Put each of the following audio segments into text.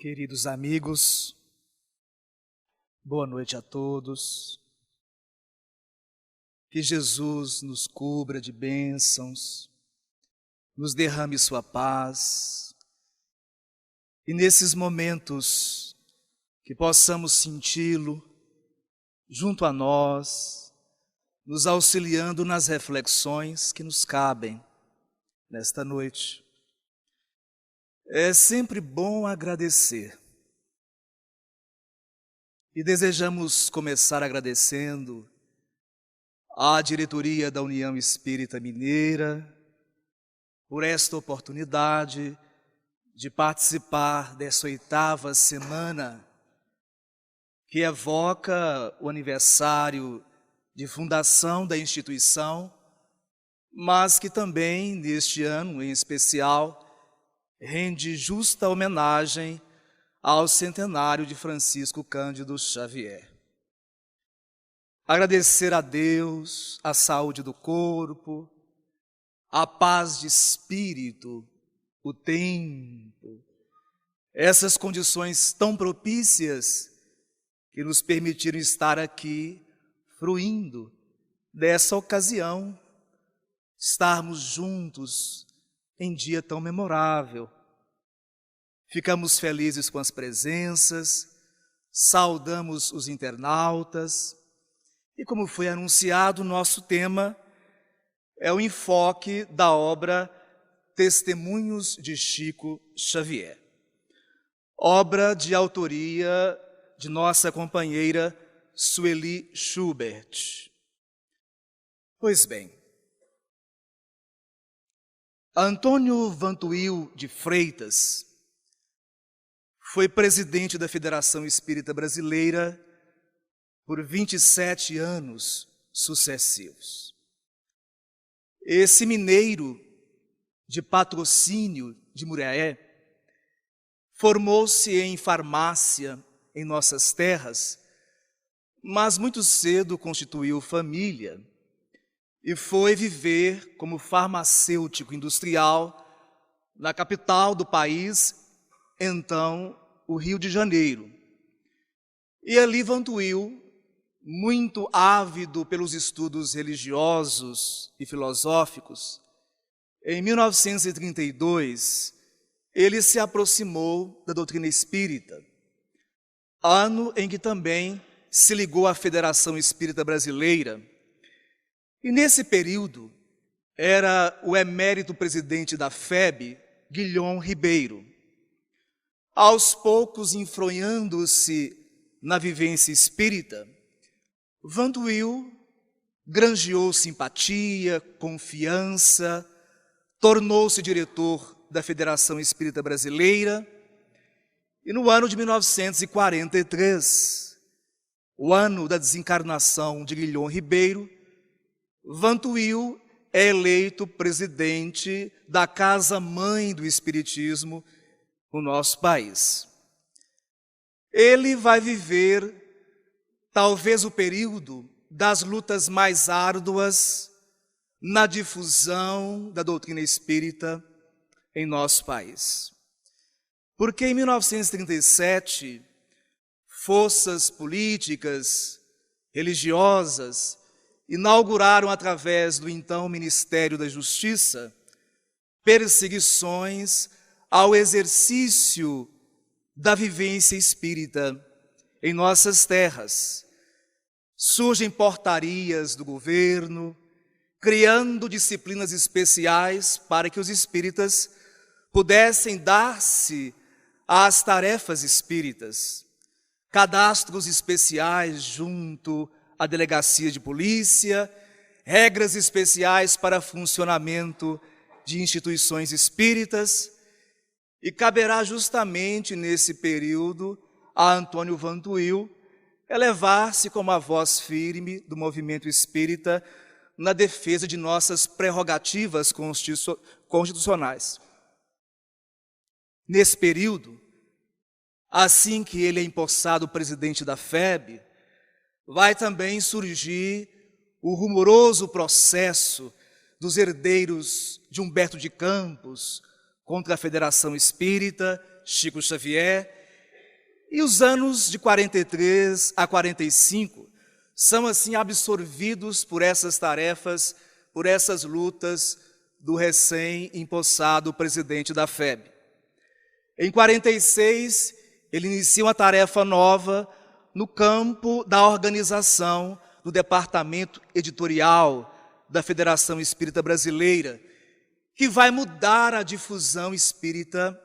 Queridos amigos, boa noite a todos. Que Jesus nos cubra de bênçãos, nos derrame sua paz e nesses momentos que possamos senti-lo junto a nós, nos auxiliando nas reflexões que nos cabem nesta noite. É sempre bom agradecer. E desejamos começar agradecendo à diretoria da União Espírita Mineira por esta oportunidade de participar dessa 8ª semana que evoca o aniversário de fundação da instituição, mas que também, neste ano em especial, rende justa homenagem ao centenário de Francisco Cândido Xavier. Agradecer a Deus a saúde do corpo, a paz de espírito, o tempo, essas condições tão propícias que nos permitiram estar aqui fruindo dessa ocasião, estarmos juntos em dia tão memorável. Ficamos felizes com as presenças, saudamos os internautas e, como foi anunciado, o nosso tema é o enfoque da obra Testemunhos de Chico Xavier, obra de autoria de nossa companheira Sueli Schubert. Pois bem, Antônio Vantuil de Freitas foi presidente da Federação Espírita Brasileira por 27 anos sucessivos. Esse mineiro de Patrocínio de Muriaé formou-se em farmácia em nossas terras, mas muito cedo constituiu família e foi viver como farmacêutico industrial na capital do país, então o Rio de Janeiro. E ali Vantuil, muito ávido pelos estudos religiosos e filosóficos, em 1932, ele se aproximou da doutrina espírita, ano em que também se ligou à Federação Espírita Brasileira. E nesse período, era o emérito presidente da FEB, Guilhom Ribeiro. Aos poucos, enfronhando-se na vivência espírita, Vantuil granjeou simpatia, confiança, tornou-se diretor da Federação Espírita Brasileira e no ano de 1943, o ano da desencarnação de Guilhom Ribeiro, Vantuil é eleito presidente da Casa-Mãe do Espiritismo no nosso país. Ele vai viver talvez o período das lutas mais árduas na difusão da doutrina espírita em nosso país. Porque em 1937, forças políticas, religiosas, inauguraram, através do então Ministério da Justiça, perseguições ao exercício da vivência espírita em nossas terras. Surgem portarias do governo, criando disciplinas especiais para que os espíritas pudessem dar-se às tarefas espíritas, cadastros especiais junto a delegacia de polícia, regras especiais para funcionamento de instituições espíritas, e caberá justamente nesse período a Antônio Vantuil elevar-se como a voz firme do movimento espírita na defesa de nossas prerrogativas constitucionais. Nesse período, assim que ele é empossado presidente da FEB, vai também surgir o rumoroso processo dos herdeiros de Humberto de Campos contra a Federação Espírita, Chico Xavier, E os anos de 43 a 45 são assim absorvidos por essas tarefas, por essas lutas do recém-empossado presidente da FEB. Em 46, ele inicia uma tarefa nova no campo da organização do departamento editorial da Federação Espírita Brasileira, que vai mudar a difusão espírita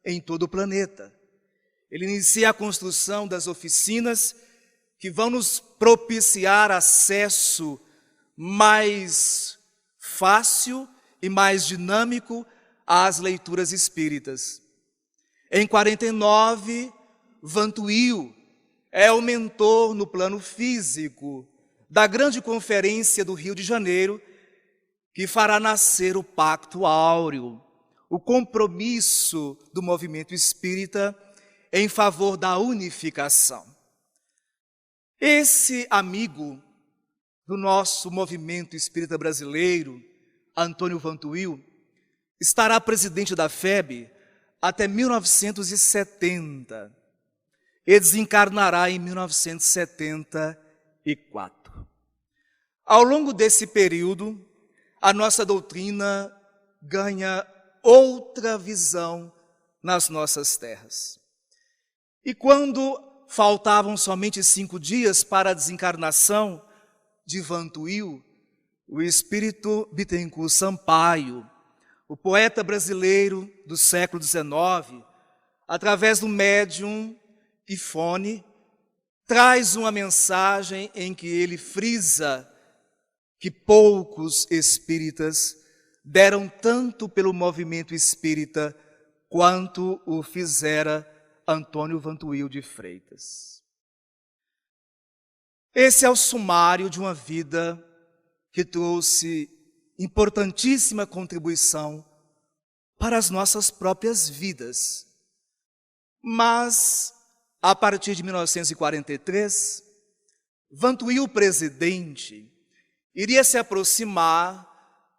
em todo o planeta. Ele inicia a construção das oficinas que vão nos propiciar acesso mais fácil e mais dinâmico às leituras espíritas. Em 49, Vantuil é o mentor no plano físico da grande conferência do Rio de Janeiro, que fará nascer o Pacto Áureo, o compromisso do movimento espírita em favor da unificação. Esse amigo do nosso movimento espírita brasileiro, Antônio Vantuil, estará presidente da FEB até 1970 e desencarnará em 1974. Ao longo desse período, a nossa doutrina ganha outra visão nas nossas terras. E quando faltavam somente 5 dias para a desencarnação de Vantuil, o espírito Bittencourt Sampaio, o poeta brasileiro do século XIX, através do médium Ifone, traz uma mensagem em que ele frisa que poucos espíritas deram tanto pelo movimento espírita quanto o fizera Antônio Vantuil de Freitas. Esse é o sumário de uma vida que trouxe importantíssima contribuição para as nossas próprias vidas. Mas, a partir de 1943, Vantuil, presidente, iria se aproximar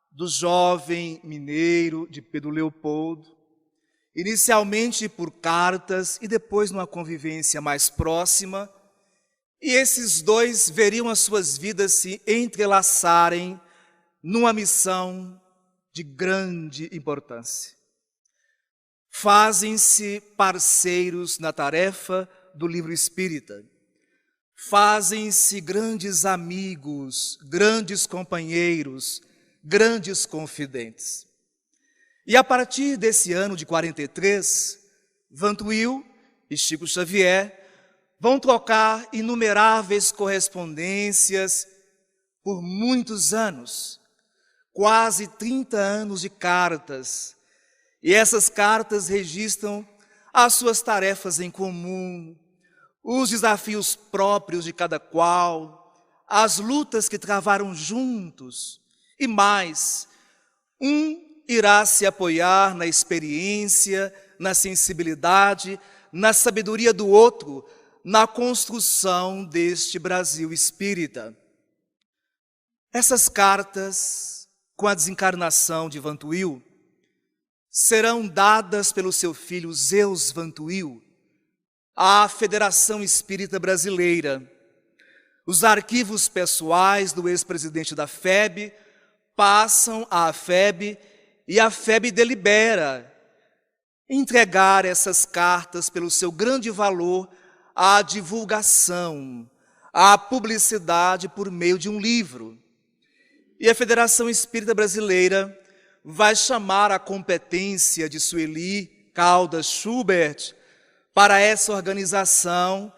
do jovem mineiro de Pedro Leopoldo, inicialmente por cartas e depois numa convivência mais próxima, e esses dois veriam as suas vidas se entrelaçarem numa missão de grande importância. Fazem-se parceiros na tarefa do livro espírita, fazem-se grandes amigos, grandes companheiros, grandes confidentes. E a partir desse ano de 43, Vantuil e Chico Xavier vão trocar inumeráveis correspondências por muitos anos, quase 30 anos de cartas. E essas cartas registram as suas tarefas em comum, os desafios próprios de cada qual, as lutas que travaram juntos e mais. Um irá se apoiar na experiência, na sensibilidade, na sabedoria do outro, na construção deste Brasil espírita. Essas cartas, com a desencarnação de Vantuil, serão dadas pelo seu filho Zeus Vantuil à Federação Espírita Brasileira. Os arquivos pessoais do ex-presidente da FEB passam à FEB e a FEB delibera entregar essas cartas pelo seu grande valor à divulgação, à publicidade por meio de um livro. E a Federação Espírita Brasileira vai chamar a competência de Sueli Caldas Schubert para essa organização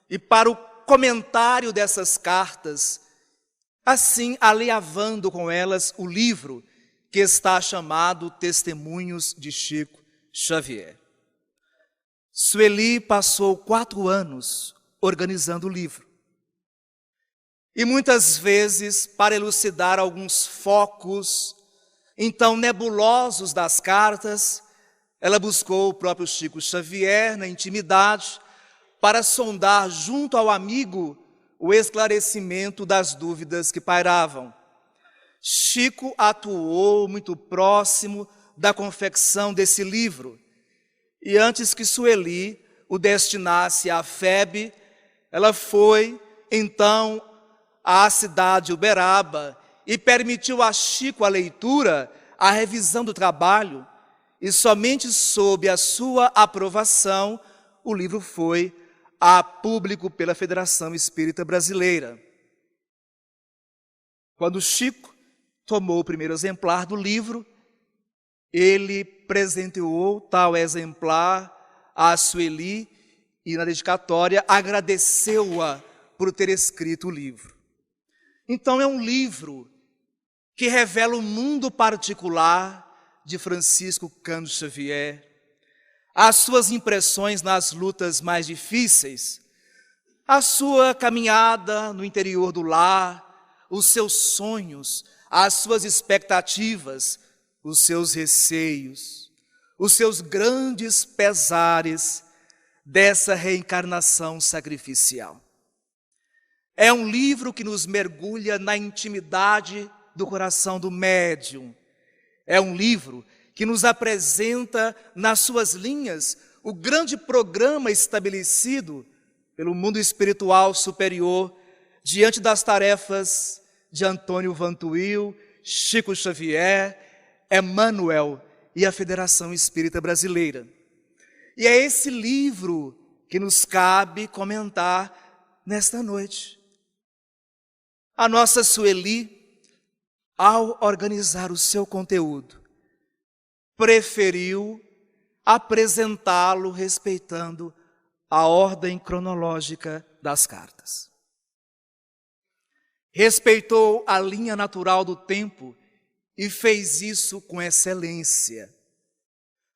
e para o comentário dessas cartas, assim alinhavando com elas o livro que está chamado Testemunhos de Chico Xavier. Sueli passou 4 anos organizando o livro. E muitas vezes, para elucidar alguns focos então nebulosos das cartas, ela buscou o próprio Chico Xavier na intimidade para sondar junto ao amigo o esclarecimento das dúvidas que pairavam. Chico atuou muito próximo da confecção desse livro e antes que Sueli o destinasse à FEB, ela foi, então, à cidade de Uberaba e permitiu a Chico a leitura, a revisão do trabalho, e somente sob a sua aprovação, o livro foi a público pela Federação Espírita Brasileira. Quando Chico tomou o primeiro exemplar do livro, ele presenteou tal exemplar a Sueli e, na dedicatória, agradeceu-a por ter escrito o livro. Então, é um livro que revela o mundo particular de Francisco Cândido Xavier, as suas impressões nas lutas mais difíceis, a sua caminhada no interior do lar, os seus sonhos, as suas expectativas, os seus receios, os seus grandes pesares dessa reencarnação sacrificial. É um livro que nos mergulha na intimidade do coração do médium. É um livro que nos apresenta nas suas linhas o grande programa estabelecido pelo mundo espiritual superior diante das tarefas de Antônio Vantuil, Chico Xavier, Emmanuel e a Federação Espírita Brasileira. E é esse livro que nos cabe comentar nesta noite. A nossa Sueli, ao organizar o seu conteúdo, preferiu apresentá-lo respeitando a ordem cronológica das cartas. Respeitou a linha natural do tempo e fez isso com excelência.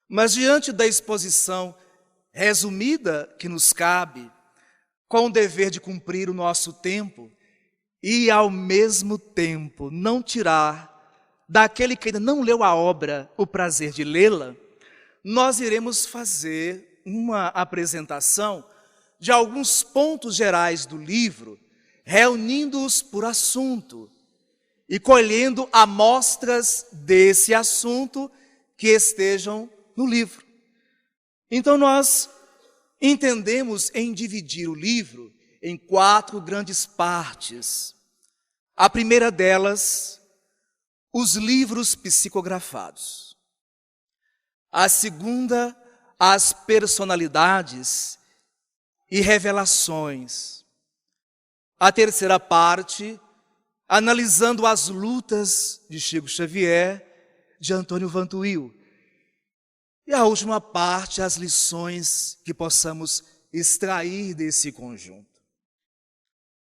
Mas diante da exposição resumida que nos cabe, com o dever de cumprir o nosso tempo e, ao mesmo tempo, não tirar daquele que ainda não leu a obra o prazer de lê-la, nós iremos fazer uma apresentação de alguns pontos gerais do livro, reunindo-os por assunto e colhendo amostras desse assunto que estejam no livro. Então nós entendemos em dividir o livro em 4 grandes partes. A primeira delas, os livros psicografados. A segunda, as personalidades e revelações. A terceira parte, analisando as lutas de Chico Xavier, de Antônio Vantuil. E a última parte, as lições que possamos extrair desse conjunto.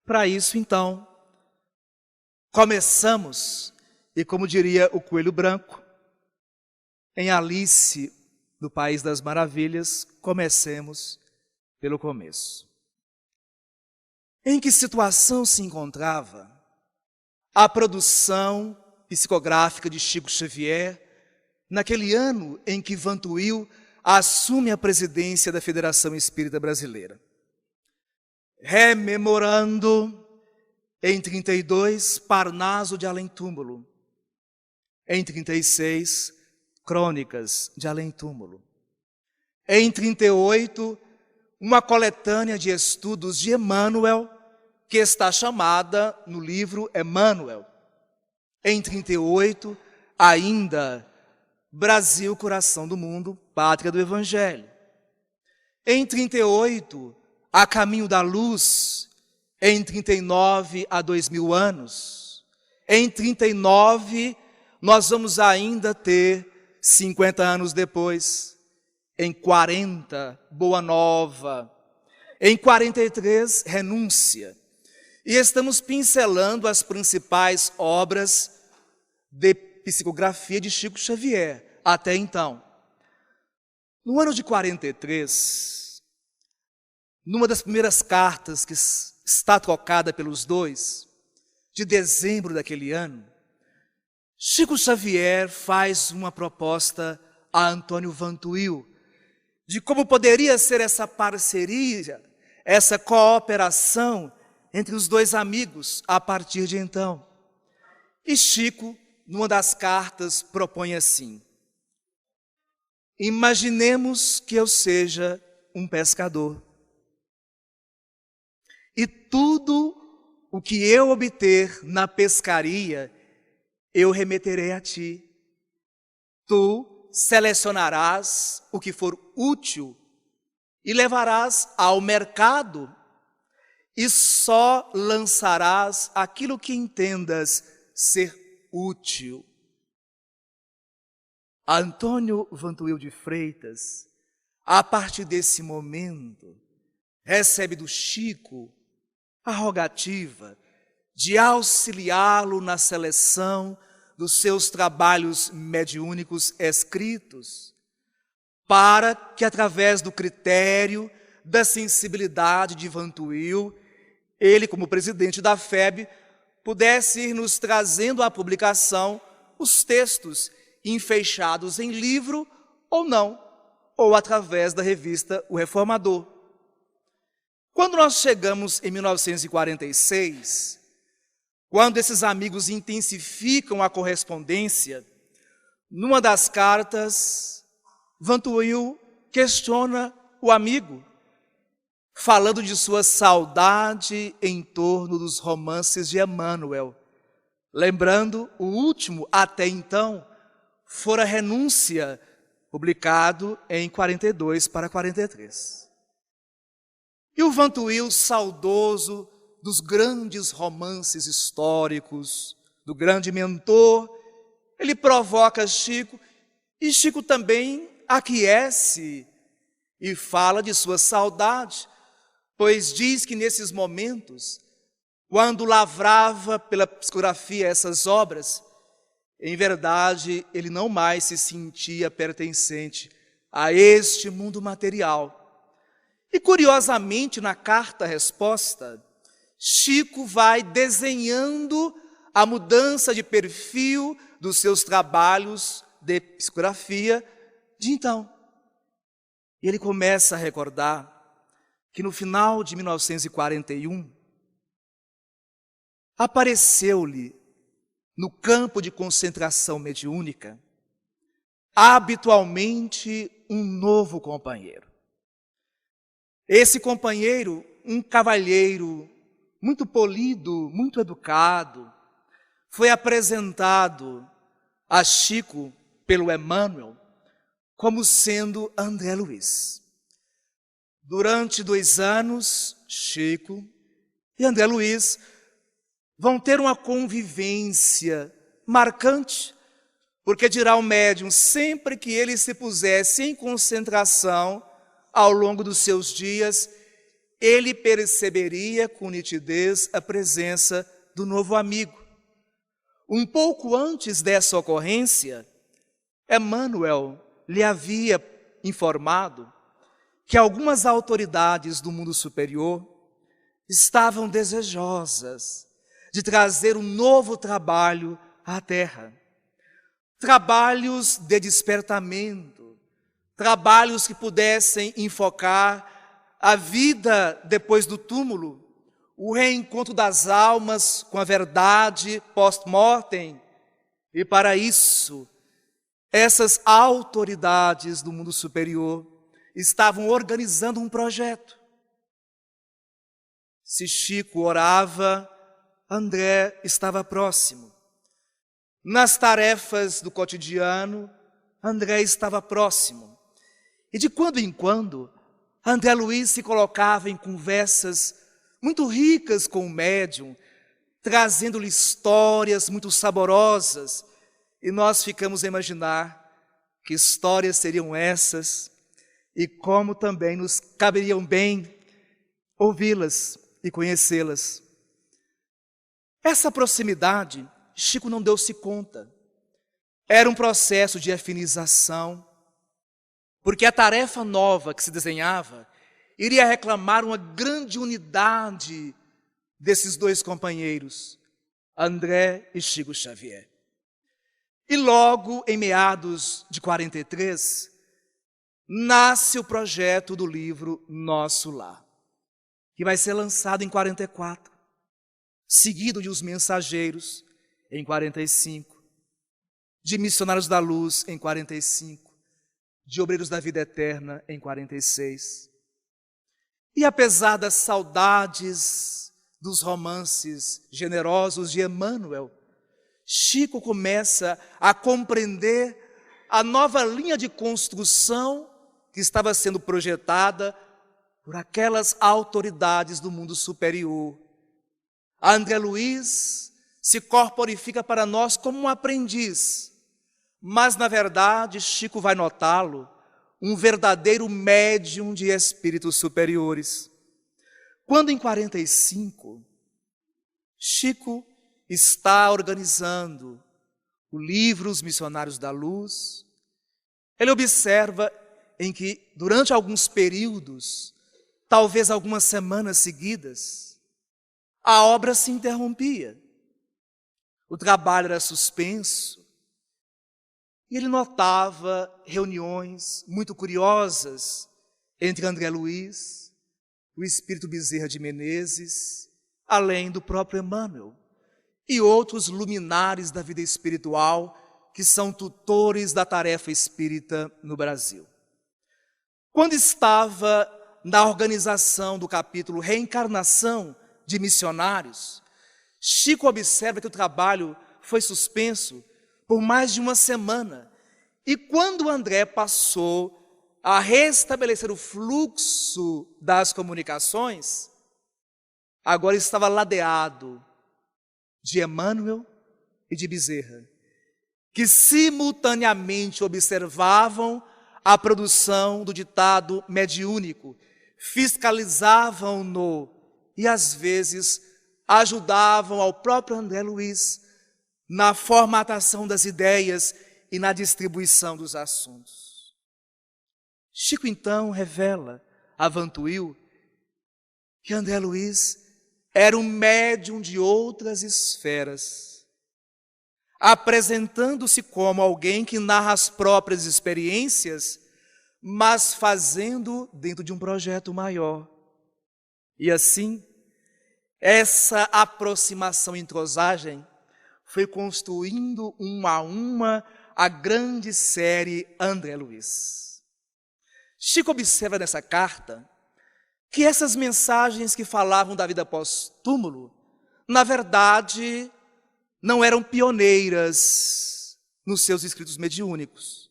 Para isso, então, começamos, e como diria o Coelho Branco, em Alice, no País das Maravilhas, comecemos pelo começo. Em que situação se encontrava a produção psicográfica de Chico Xavier naquele ano em que Vantuil assume a presidência da Federação Espírita Brasileira? Rememorando, em 32, Parnaso de Além-Túmulo. Em 36, Crônicas de Além-Túmulo. Em 38, uma coletânea de estudos de Emmanuel, que está chamada no livro Emmanuel. Em 38, ainda, Brasil, Coração do Mundo, Pátria do Evangelho. Em 38, A Caminho da Luz. Em 39, há 2000 anos. Em 39, nós vamos ainda ter 50 anos depois. Em 40, Boa Nova. Em 43, Renúncia. E estamos pincelando as principais obras de psicografia de Chico Xavier, até então. No ano de 43, numa das primeiras cartas que está trocada pelos dois, de dezembro daquele ano, Chico Xavier faz uma proposta a Antônio Vantuil de como poderia ser essa parceria, essa cooperação entre os dois amigos a partir de então. E Chico, numa das cartas, propõe assim: imaginemos que eu seja um pescador. E tudo o que eu obter na pescaria, eu remeterei a ti. Tu selecionarás o que for útil e levarás ao mercado e só lançarás aquilo que entendas ser útil. Antônio Vantuil de Freitas, a partir desse momento, recebe do Chico a rogativa de auxiliá-lo na seleção dos seus trabalhos mediúnicos escritos, para que, através do critério, da sensibilidade de Vantuil, ele, como presidente da FEB, pudesse ir nos trazendo à publicação os textos enfeixados em livro ou não, ou através da revista O Reformador. Quando nós chegamos em 1946, quando esses amigos intensificam a correspondência, numa das cartas, Vantuil questiona o amigo, falando de sua saudade em torno dos romances de Emmanuel. Lembrando, o último, até então, fora Renúncia, publicado em 42 para 43. E o Vantuil, saudoso dos grandes romances históricos, do grande mentor, ele provoca Chico, e Chico também aquece e fala de sua saudade, pois diz que nesses momentos, quando lavrava pela psicografia essas obras, em verdade ele não mais se sentia pertencente a este mundo material. E curiosamente, na carta-resposta, Chico vai desenhando a mudança de perfil dos seus trabalhos de psicografia de então. E ele começa a recordar que no final de 1941, apareceu-lhe no campo de concentração mediúnica, habitualmente um novo companheiro. Esse companheiro, um cavalheiro muito polido, muito educado, foi apresentado a Chico pelo Emmanuel como sendo André Luiz. Durante 2 anos, Chico e André Luiz vão ter uma convivência marcante, porque dirá o médium, sempre que ele se pusesse em concentração ao longo dos seus dias, ele perceberia com nitidez a presença do novo amigo. Um pouco antes dessa ocorrência, Emmanuel lhe havia informado que algumas autoridades do mundo superior estavam desejosas de trazer um novo trabalho à Terra. Trabalhos de despertamento, trabalhos que pudessem enfocar a vida depois do túmulo, o reencontro das almas com a verdade post-mortem. E para isso, essas autoridades do mundo superior estavam organizando um projeto. Se Chico orava, André estava próximo. Nas tarefas do cotidiano, André estava próximo. E de quando em quando, André Luiz se colocava em conversas muito ricas com o médium, trazendo-lhe histórias muito saborosas. E nós ficamos a imaginar que histórias seriam essas e como também nos caberiam bem ouvi-las e conhecê-las. Essa proximidade, Chico não deu-se conta. Era um processo de afinização, porque a tarefa nova que se desenhava iria reclamar uma grande unidade desses 2 companheiros, André e Chico Xavier. E logo, em meados de 43, nasce o projeto do livro Nosso Lar, que vai ser lançado em 44, seguido de Os Mensageiros, em 45, de Missionários da Luz, em 45, de Obreiros da Vida Eterna, em 46. E apesar das saudades dos romances generosos de Emmanuel, Chico começa a compreender a nova linha de construção que estava sendo projetada por aquelas autoridades do mundo superior. André Luiz se corporifica para nós como um aprendiz, mas, na verdade, Chico vai notá-lo, um verdadeiro médium de espíritos superiores. Quando, em 45, Chico está organizando o livro Os Missionários da Luz, ele observa em que, durante alguns períodos, talvez algumas semanas seguidas, a obra se interrompia. O trabalho era suspenso. E ele notava reuniões muito curiosas entre André Luiz, o espírito Bezerra de Menezes, além do próprio Emmanuel, e outros luminares da vida espiritual que são tutores da tarefa espírita no Brasil. Quando estava na organização do capítulo Reencarnação de Missionários, Chico observa que o trabalho foi suspenso por mais de uma semana. E quando André passou a restabelecer o fluxo das comunicações, agora estava ladeado de Emmanuel e de Bezerra, que simultaneamente observavam a produção do ditado mediúnico, fiscalizavam-no e, às vezes, ajudavam ao próprio André Luiz na formatação das ideias e na distribuição dos assuntos. Chico, então, revela a Vantuil que André Luiz era um médium de outras esferas, apresentando-se como alguém que narra as próprias experiências, mas fazendo dentro de um projeto maior. E assim, essa aproximação e entrosagem foi construindo uma a uma a grande série André Luiz. Chico observa nessa carta que essas mensagens que falavam da vida pós-túmulo, na verdade, não eram pioneiras nos seus escritos mediúnicos.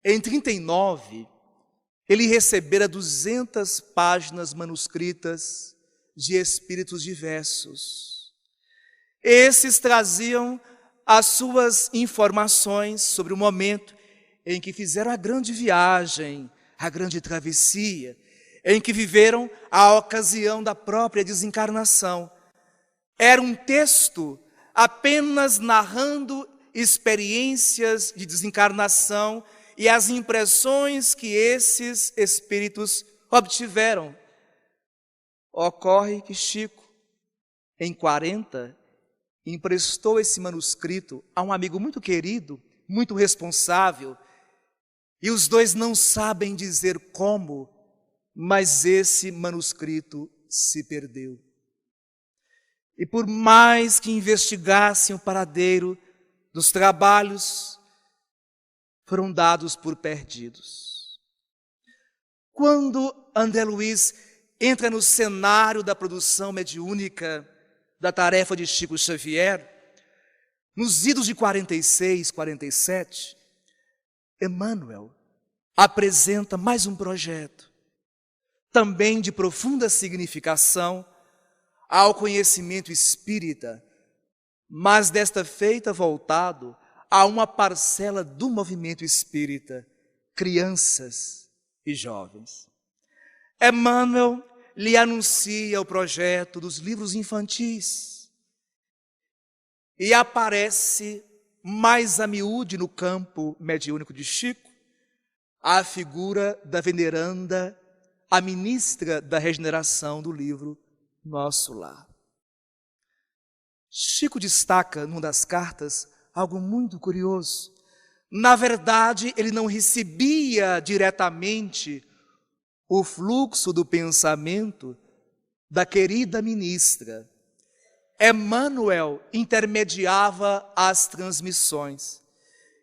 Em 39, ele recebera 200 páginas manuscritas de espíritos diversos. Esses traziam as suas informações sobre o momento em que fizeram a grande viagem, a grande travessia, em que viveram a ocasião da própria desencarnação. Era um texto apenas narrando experiências de desencarnação e as impressões que esses espíritos obtiveram. Ocorre que Chico, em 40, emprestou esse manuscrito a um amigo muito querido, muito responsável, e os dois não sabem dizer como, mas esse manuscrito se perdeu. E por mais que investigassem o paradeiro dos trabalhos, foram dados por perdidos. Quando André Luiz entra no cenário da produção mediúnica da tarefa de Chico Xavier, nos idos de 46, 47, Emmanuel apresenta mais um projeto, também de profunda significação ao conhecimento espírita, mas desta feita voltado a uma parcela do movimento espírita, crianças e jovens. Emmanuel lhe anuncia o projeto dos livros infantis e aparece mais a miúde no campo mediúnico de Chico a figura da veneranda, a ministra da regeneração do livro Nosso Lar. Chico destaca numa das cartas algo muito curioso. Na verdade, ele não recebia diretamente o fluxo do pensamento da querida ministra. Emmanuel intermediava as transmissões.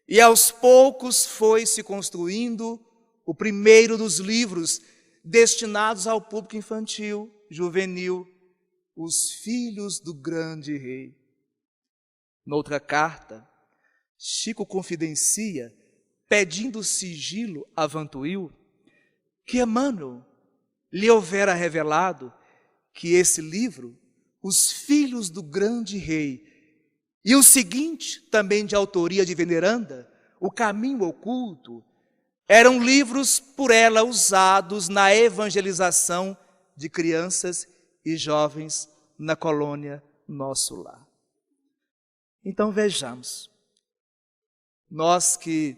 E aos poucos foi se construindo o primeiro dos livros destinados ao público infantil, juvenil, os filhos do grande rei. Noutra carta, Chico confidencia, pedindo sigilo a Vantuil, que Emmanuel lhe houvera revelado que esse livro, Os Filhos do Grande Rei, e o seguinte, também de autoria de Veneranda, O Caminho Oculto, eram livros por ela usados na evangelização de crianças e jovens na colônia Nosso Lar. Então vejamos, nós que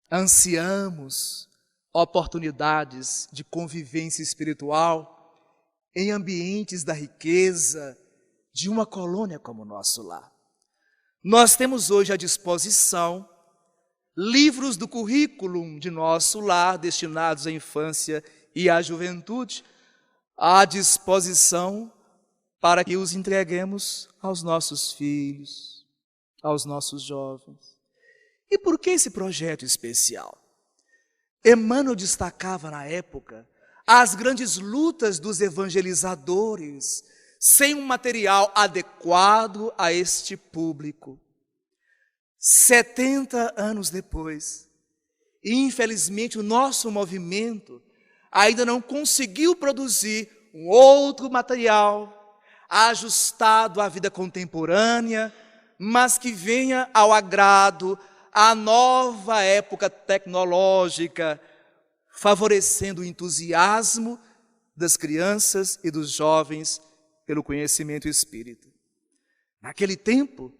ansiamos oportunidades de convivência espiritual em ambientes da riqueza de uma colônia como Nosso Lar. Nós temos hoje à disposição livros do currículo de Nosso Lar destinados à infância e à juventude, à disposição para que os entreguemos aos nossos filhos, aos nossos jovens. E por que esse projeto especial? Emmanuel destacava na época as grandes lutas dos evangelizadores sem um material adequado a este público. 70 anos depois, e infelizmente o nosso movimento ainda não conseguiu produzir um outro material ajustado à vida contemporânea, mas que venha ao agrado à nova época tecnológica, favorecendo o entusiasmo das crianças e dos jovens pelo conhecimento espírita. Naquele tempo,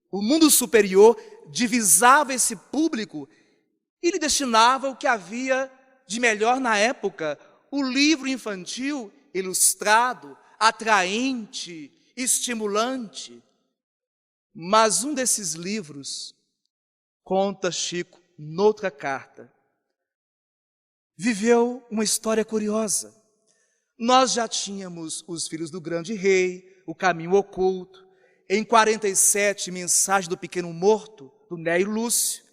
o mundo superior divisava esse público e lhe destinava o que havia de melhor na época, o livro infantil ilustrado, atraente, estimulante. Mas um desses livros, conta Chico noutra carta, viveu uma história curiosa. Nós já tínhamos Os Filhos do Grande Rei, O Caminho Oculto, em 47, Mensagem do Pequeno Morto, do Neio Lúcio.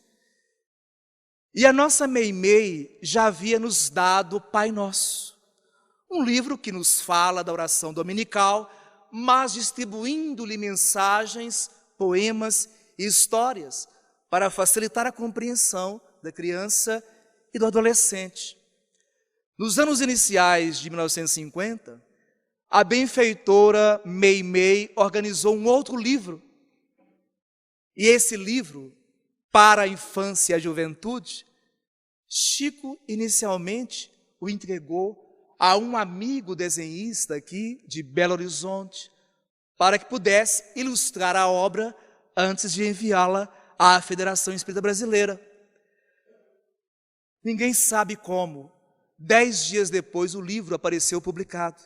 E a nossa Meimei já havia nos dado Pai Nosso, um livro que nos fala da oração dominical, mas distribuindo-lhe mensagens, poemas e histórias para facilitar a compreensão da criança e do adolescente. Nos anos iniciais de 1950, a benfeitora Meimei organizou um outro livro. E esse livro, para a infância e a juventude, Chico inicialmente o entregou a um amigo desenhista aqui de Belo Horizonte, para que pudesse ilustrar a obra antes de enviá-la à Federação Espírita Brasileira. Ninguém sabe como, 10 dias depois, o livro apareceu publicado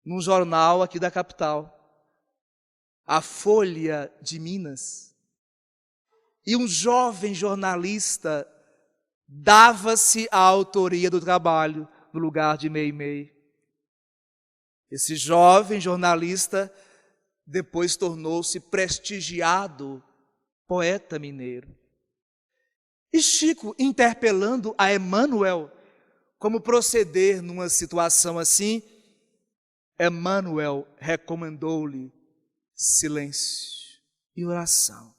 num jornal aqui da capital, a Folha de Minas. E um jovem jornalista dava-se a autoria do trabalho no lugar de Meimei. Esse jovem jornalista depois tornou-se prestigiado poeta mineiro. E Chico, interpelando a Emmanuel como proceder numa situação assim, Emmanuel recomendou-lhe silêncio e oração,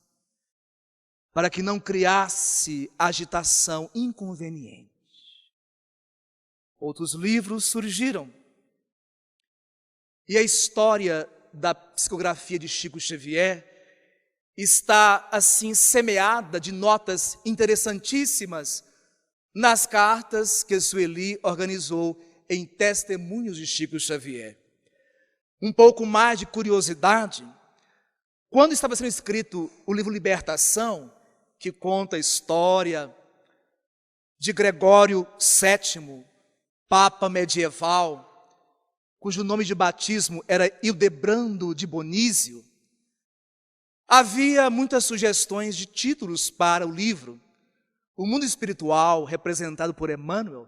para que não criasse agitação inconveniente. Outros livros surgiram. E a história da psicografia de Chico Xavier está assim semeada de notas interessantíssimas nas cartas que Sueli organizou em Testemunhos de Chico Xavier. Um pouco mais de curiosidade, quando estava sendo escrito o livro Libertação, que conta a história de Gregório VII, Papa medieval, cujo nome de batismo era Hildebrando de Bonísio, havia muitas sugestões de títulos para o livro. O mundo espiritual, representado por Emmanuel,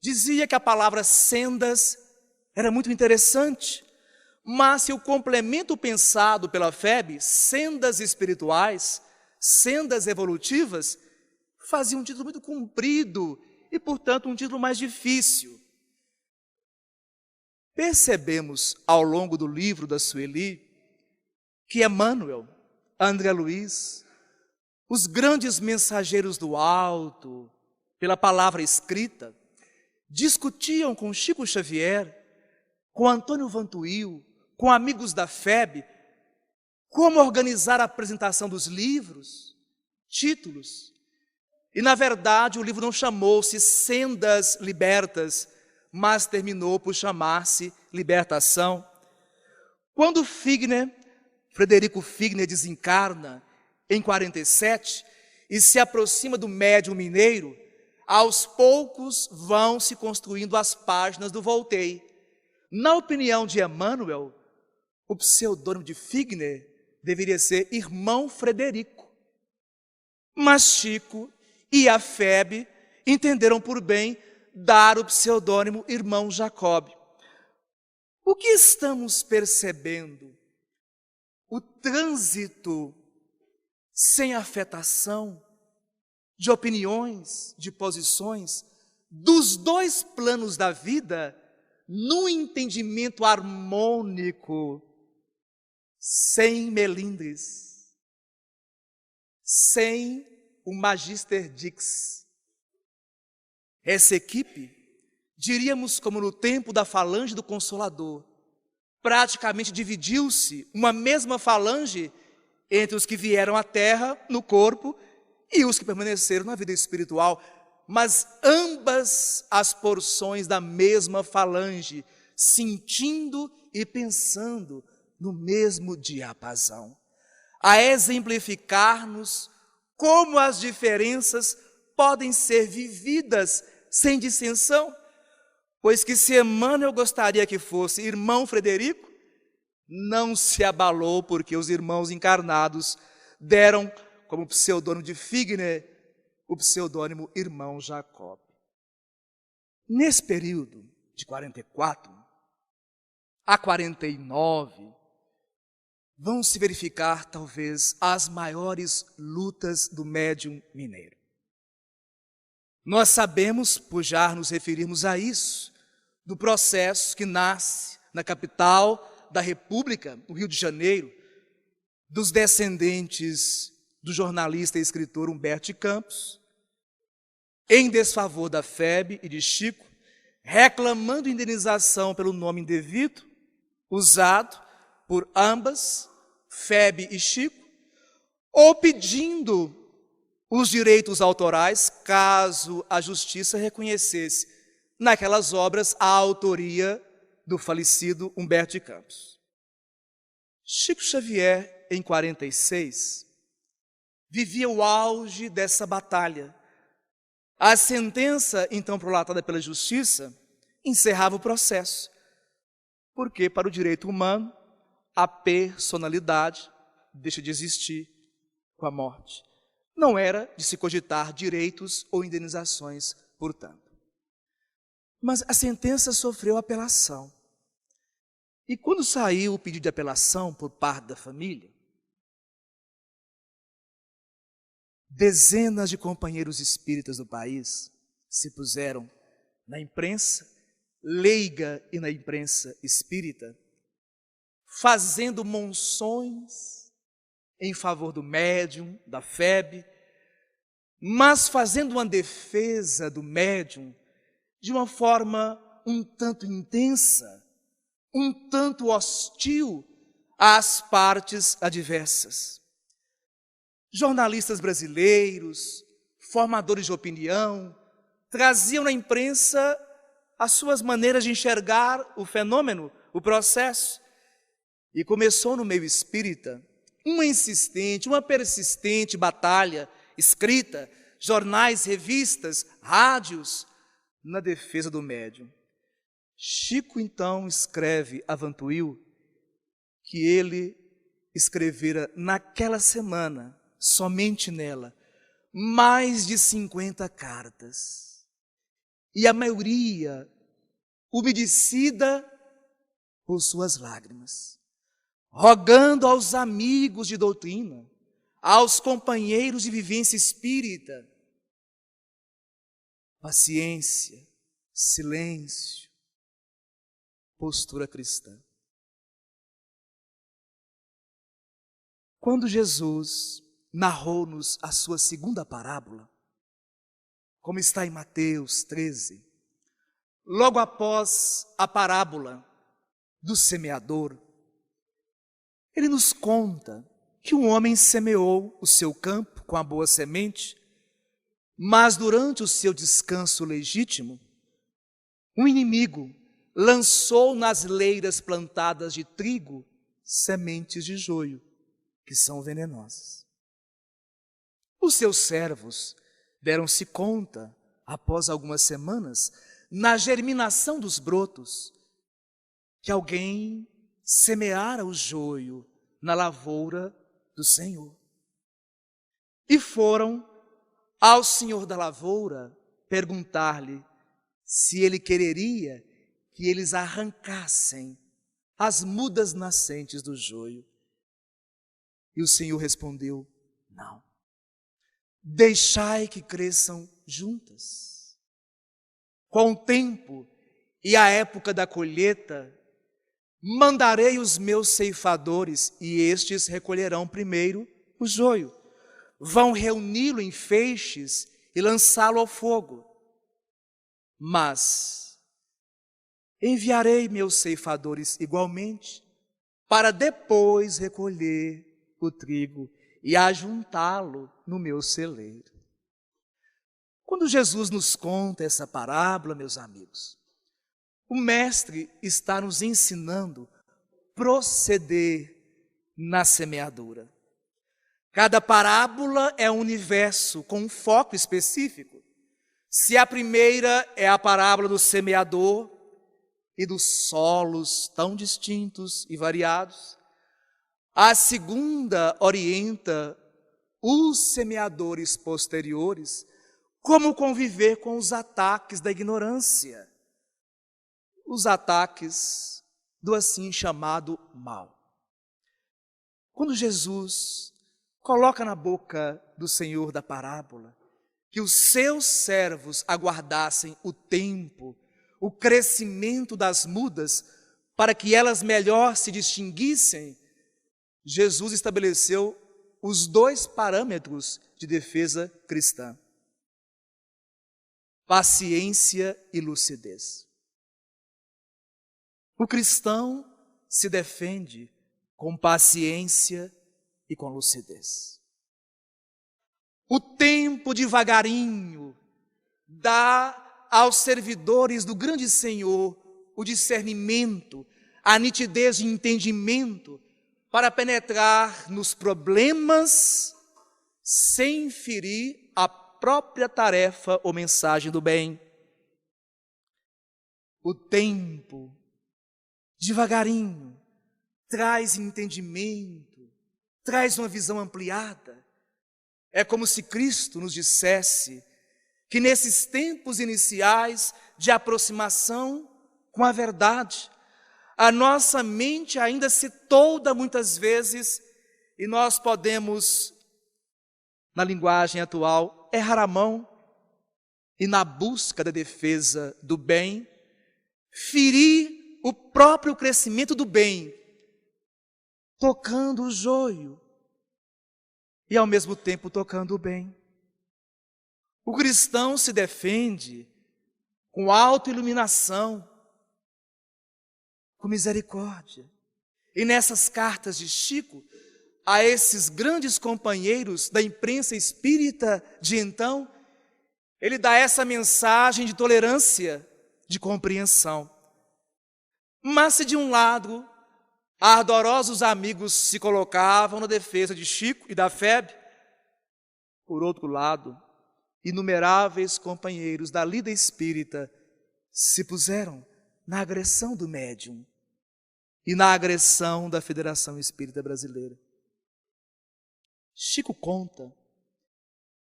dizia que a palavra sendas era muito interessante, mas se o complemento pensado pela FEB, sendas espirituais, sendas evolutivas, fazia um título muito comprido e, portanto, um título mais difícil. Percebemos, ao longo do livro da Sueli, que Emmanuel, André Luiz, os grandes mensageiros do alto, pela palavra escrita, discutiam com Chico Xavier, com Antônio Vantuil, com amigos da FEB, como organizar a apresentação dos livros, títulos. E, na verdade, o livro não chamou-se Sendas Libertas, mas terminou por chamar-se Libertação. Quando Frederico Figner desencarna, em 47, e se aproxima do médium mineiro, aos poucos vão se construindo as páginas do Voltei. Na opinião de Emmanuel, o pseudônimo de Figner deveria ser Irmão Frederico. Mas Chico e a FEB entenderam por bem dar o pseudônimo Irmão Jacob. O que estamos percebendo? O trânsito sem afetação de opiniões, de posições, dos dois planos da vida, num entendimento harmônico, sem melindres, sem o Magister Dix. Essa equipe, diríamos como no tempo da falange do Consolador, praticamente dividiu-se uma mesma falange entre os que vieram à Terra no corpo e os que permaneceram na vida espiritual, mas ambas as porções da mesma falange, sentindo e pensando no mesmo diapasão, a exemplificar-nos como as diferenças podem ser vividas sem dissensão, pois que se Emmanuel gostaria que fosse Irmão Frederico, não se abalou porque os irmãos encarnados deram como pseudônimo de Figner o pseudônimo Irmão Jacob. Nesse período de 44 a 49, vão se verificar talvez as maiores lutas do médium mineiro. Nós sabemos, por já nos referirmos a isso, do processo que nasce na capital da República, no Rio de Janeiro, dos descendentes do jornalista e escritor Humberto de Campos, em desfavor da FEB e de Chico, reclamando indenização pelo nome indevido, usado por ambas, FEB e Chico, ou pedindo os direitos autorais, caso a justiça reconhecesse naquelas obras a autoria do falecido Humberto de Campos. Chico Xavier, em 46, vivia o auge dessa batalha. A sentença, então prolatada pela justiça, encerrava o processo, porque para o direito humano, a personalidade deixa de existir com a morte. Não era de se cogitar direitos ou indenizações, portanto. Mas a sentença sofreu apelação. E quando saiu o pedido de apelação por parte da família, dezenas de companheiros espíritas do país se puseram na imprensa leiga e na imprensa espírita, fazendo monções em favor do médium, da FEB, mas fazendo uma defesa do médium de uma forma um tanto intensa, um tanto hostil às partes adversas. Jornalistas brasileiros, formadores de opinião, traziam na imprensa as suas maneiras de enxergar o fenômeno, o processo. E começou no meio espírita uma insistente, uma persistente batalha escrita, jornais, revistas, rádios, na defesa do médium. Chico, então, escreve a Vantuil que ele escrevera naquela semana, somente nela, mais de 50 cartas. E a maioria umedecida por suas lágrimas, rogando aos amigos de doutrina, aos companheiros de vivência espírita, paciência, silêncio, postura cristã. Quando Jesus narrou-nos a sua segunda parábola, como está em Mateus 13, logo após a parábola do semeador, ele nos conta que um homem semeou o seu campo com a boa semente, mas durante o seu descanso legítimo, um inimigo lançou nas leiras plantadas de trigo sementes de joio, que são venenosas. Os seus servos deram-se conta, após algumas semanas, na germinação dos brotos, que alguém semeara o joio na lavoura do Senhor. E foram ao senhor da lavoura perguntar-lhe se ele quereria que eles arrancassem as mudas nascentes do joio. E o Senhor respondeu: não. Deixai que cresçam juntas. Com o tempo e a época da colheita, mandarei os meus ceifadores, e estes recolherão primeiro o joio. Vão reuni-lo em feixes e lançá-lo ao fogo. Mas enviarei meus ceifadores igualmente, para depois recolher o trigo e ajuntá-lo no meu celeiro. Quando Jesus nos conta essa parábola, meus amigos, o Mestre está nos ensinando proceder na semeadura. Cada parábola é um universo com um foco específico. Se a primeira é a parábola do semeador e dos solos tão distintos e variados, a segunda orienta os semeadores posteriores como conviver com os ataques da ignorância, os ataques do assim chamado mal. Quando Jesus coloca na boca do Senhor da parábola que os seus servos aguardassem o tempo, o crescimento das mudas, para que elas melhor se distinguissem, Jesus estabeleceu os dois parâmetros de defesa cristã: paciência e lucidez. O cristão se defende com paciência e com lucidez. O tempo devagarinho dá aos servidores do grande Senhor o discernimento, a nitidez de entendimento para penetrar nos problemas sem ferir a própria tarefa ou mensagem do bem. O tempo, devagarinho, traz entendimento, traz uma visão ampliada. É como se Cristo nos dissesse que nesses tempos iniciais de aproximação com a verdade, a nossa mente ainda se tolda muitas vezes e nós podemos, na linguagem atual, errar a mão e, na busca da defesa do bem, ferir o próprio crescimento do bem, tocando o joio e ao mesmo tempo tocando o bem. O cristão se defende com autoiluminação, com misericórdia. E nessas cartas de Chico, a esses grandes companheiros da imprensa espírita de então, ele dá essa mensagem de tolerância, de compreensão. Mas se de um lado, ardorosos amigos se colocavam na defesa de Chico e da FEB, por outro lado, inumeráveis companheiros da lida espírita se puseram na agressão do médium e na agressão da Federação Espírita Brasileira. Chico conta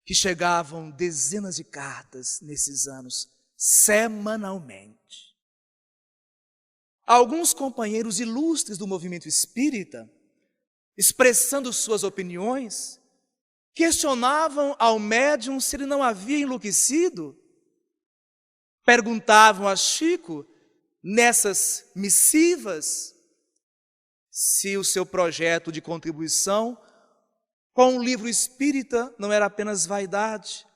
que chegavam dezenas de cartas nesses anos, semanalmente. Alguns companheiros ilustres do movimento espírita, expressando suas opiniões, questionavam ao médium se ele não havia enlouquecido, perguntavam a Chico, nessas missivas, se o seu projeto de contribuição com o livro espírita não era apenas vaidade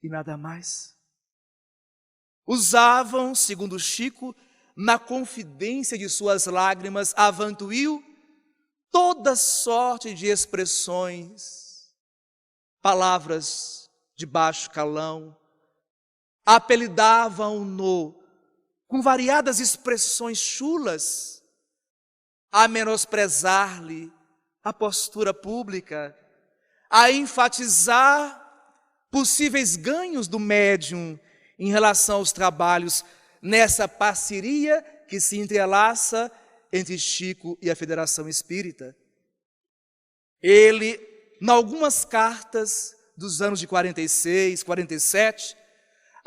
e nada mais. Usavam, segundo Chico, na confidência de suas lágrimas, avantuiu toda sorte de expressões, palavras de baixo calão, apelidavam-no com variadas expressões chulas, a menosprezar-lhe a postura pública, a enfatizar possíveis ganhos do médium em relação aos trabalhos nessa parceria que se entrelaça entre Chico e a Federação Espírita. Ele, em algumas cartas dos anos de 46, 47,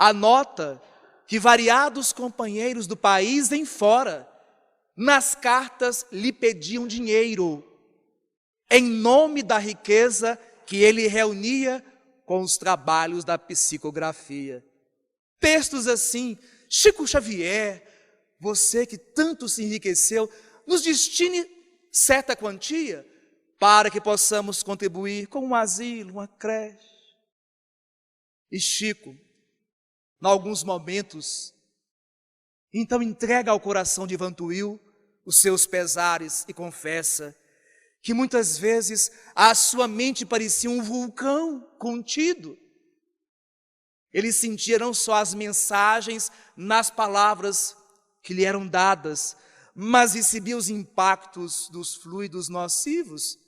anota que variados companheiros do país em fora, nas cartas lhe pediam dinheiro, em nome da riqueza que ele reunia com os trabalhos da psicografia. Textos assim: Chico Xavier, você que tanto se enriqueceu, nos destine certa quantia para que possamos contribuir com um asilo, uma creche. E Chico, em alguns momentos, então entrega ao coração de Vantuil os seus pesares e confessa que muitas vezes a sua mente parecia um vulcão contido. Ele sentia não só as mensagens nas palavras que lhe eram dadas, mas recebia os impactos dos fluidos nocivos,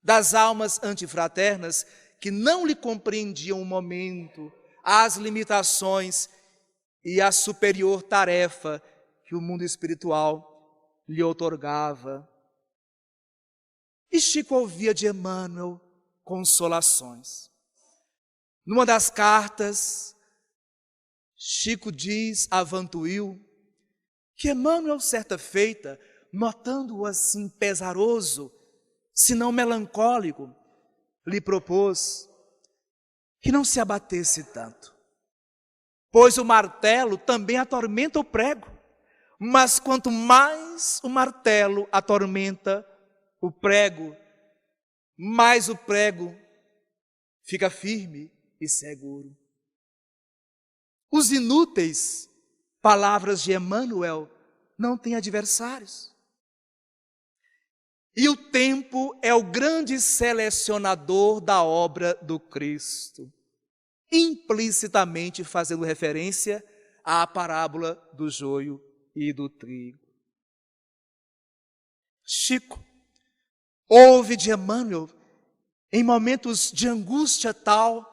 das almas antifraternas que não lhe compreendiam o momento, as limitações e a superior tarefa que o mundo espiritual lhe outorgava. E Chico ouvia de Emmanuel consolações. Numa das cartas, Chico diz a Vantuil que Emmanuel, certa feita, notando-o assim pesaroso, se não melancólico, lhe propôs que não se abatesse tanto, pois o martelo também atormenta o prego, mas quanto mais o martelo atormenta o prego, mais o prego fica firme e seguro. Os inúteis, palavras de Emmanuel, não têm adversários. E o tempo é o grande selecionador da obra do Cristo, implicitamente fazendo referência à parábola do joio e do trigo. Chico ouve de Emmanuel, em momentos de angústia tal,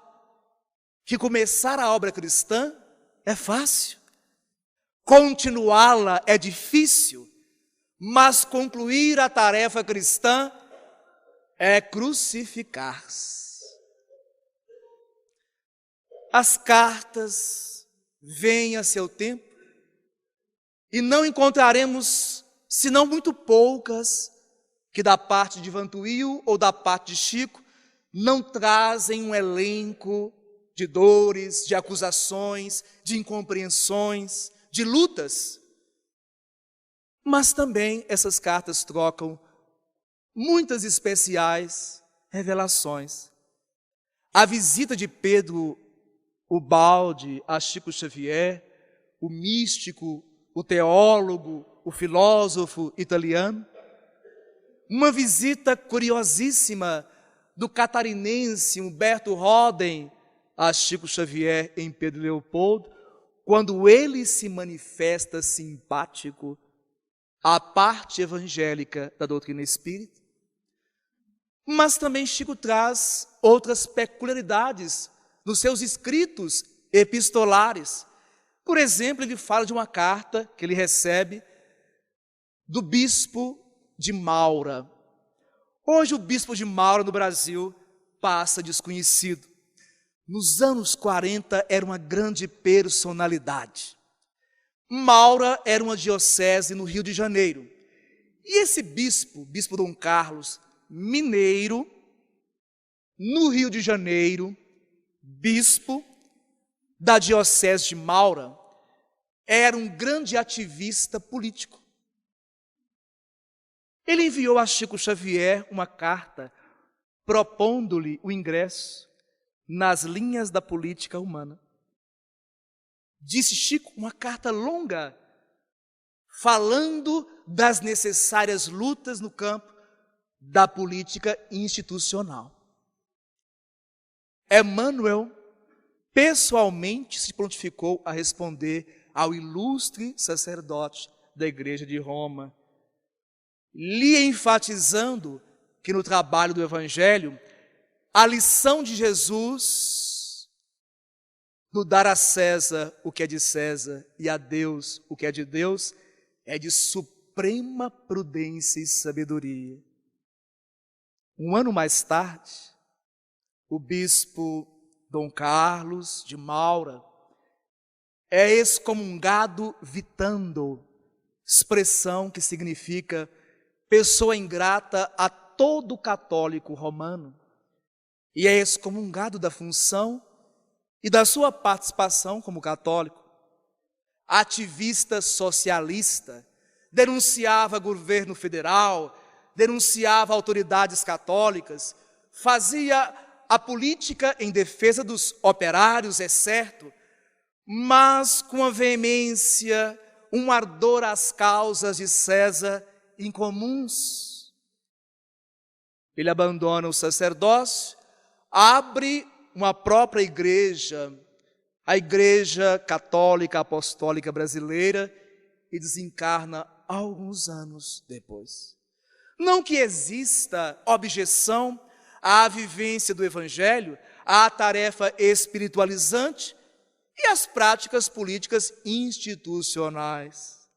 que começar a obra cristã é fácil, continuá-la é difícil, mas concluir a tarefa cristã é crucificar-se. As cartas vêm a seu tempo e não encontraremos, senão muito poucas, que da parte de Vantuil ou da parte de Chico não trazem um elenco de dores, de acusações, de incompreensões, de lutas. Mas também essas cartas trocam muitas especiais revelações. A visita de Pedro Ubaldi a Chico Xavier, o místico, o teólogo, o filósofo italiano. Uma visita curiosíssima do catarinense Humberto Roden a Chico Xavier em Pedro Leopoldo, quando ele se manifesta simpático à parte evangélica da doutrina espírita. Mas também Chico traz outras peculiaridades nos seus escritos epistolares. Por exemplo, ele fala de uma carta que ele recebe do bispo de Maura. Hoje o bispo de Maura no Brasil passa desconhecido. Nos anos 40 era uma grande personalidade. Maura era uma diocese no Rio de Janeiro. E esse bispo, bispo Dom Carlos, mineiro, no Rio de Janeiro, bispo da diocese de Maura, era um grande ativista político. Ele enviou a Chico Xavier uma carta propondo-lhe o ingresso nas linhas da política humana. Disse Chico, uma carta longa, falando das necessárias lutas no campo da política institucional. Emmanuel pessoalmente se prontificou a responder ao ilustre sacerdote da Igreja de Roma, lhe enfatizando que no trabalho do Evangelho, a lição de Jesus do dar a César o que é de César e a Deus o que é de Deus, é de suprema prudência e sabedoria. Um ano mais tarde, o bispo Dom Carlos de Maura é excomungado vitando, expressão que significa pessoa ingrata a todo católico romano, e é excomungado da função e da sua participação como católico. Ativista socialista, denunciava governo federal, denunciava autoridades católicas, fazia a política em defesa dos operários, é certo, mas com a veemência, um ardor às causas de César incomuns. Ele abandona o sacerdócio, abre uma própria igreja, a Igreja Católica Apostólica Brasileira, e desencarna alguns anos depois. Não que exista objeção à vivência do Evangelho, à tarefa espiritualizante e às práticas políticas institucionais.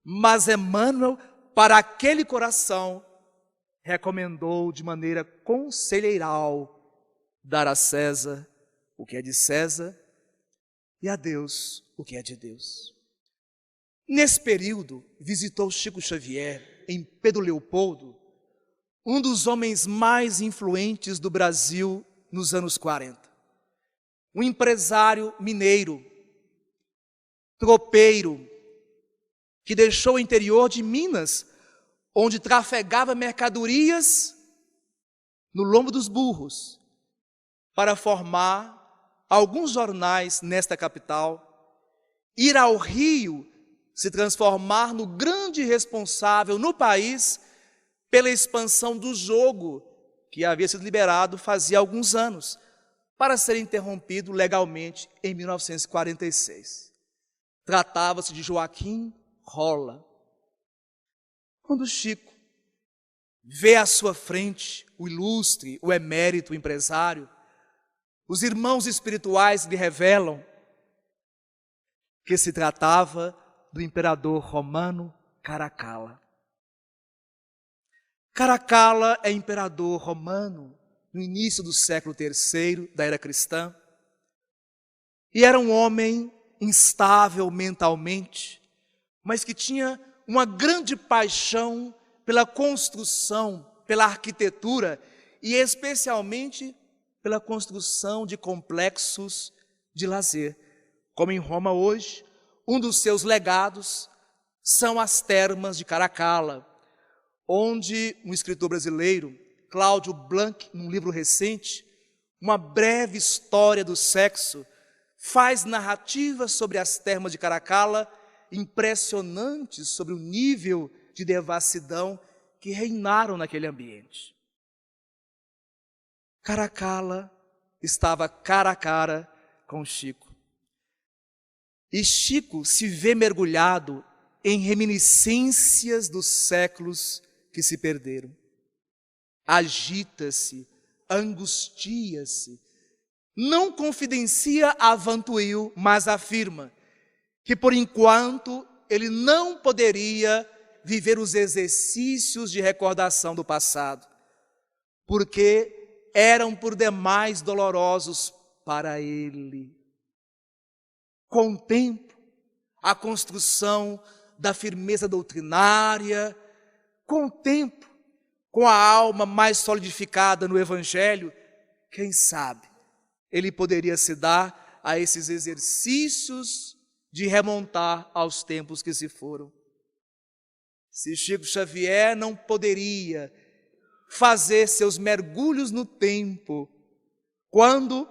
Mas Emmanuel, para aquele coração, recomendou de maneira conselheiral dar a César o que é de César e a Deus o que é de Deus. Nesse período, visitou Chico Xavier, em Pedro Leopoldo, um dos homens mais influentes do Brasil nos anos 40. Um empresário mineiro, tropeiro, que deixou o interior de Minas, onde trafegava mercadorias no lombo dos burros, para formar alguns jornais nesta capital, ir ao Rio, se transformar no grande responsável no país pela expansão do jogo que havia sido liberado fazia alguns anos, para ser interrompido legalmente em 1946. Tratava-se de Joaquim Rolla. Quando Chico vê à sua frente o ilustre, o emérito, o empresário, os irmãos espirituais lhe revelam que se tratava do imperador romano Caracalla. Caracalla é imperador romano no início do século III da era cristã e era um homem instável mentalmente, mas que tinha uma grande paixão pela construção, pela arquitetura e especialmente pela construção de complexos de lazer. Como em Roma hoje, um dos seus legados são as termas de Caracalla, onde um escritor brasileiro, Cláudio Blanc, num livro recente, Uma Breve História do Sexo, faz narrativas sobre as termas de Caracalla impressionantes sobre o nível de devassidão que reinaram naquele ambiente. Caracalla estava cara a cara com Chico. E Chico se vê mergulhado em reminiscências dos séculos que se perderam. Agita-se, angustia-se, não confidencia a Vantuil, mas afirma que por enquanto ele não poderia viver os exercícios de recordação do passado, porque eram por demais dolorosos para ele. Com o tempo, a construção da firmeza doutrinária, com o tempo, com a alma mais solidificada no Evangelho, quem sabe, ele poderia se dar a esses exercícios de remontar aos tempos que se foram. Se Chico Xavier não poderia fazer seus mergulhos no tempo, quando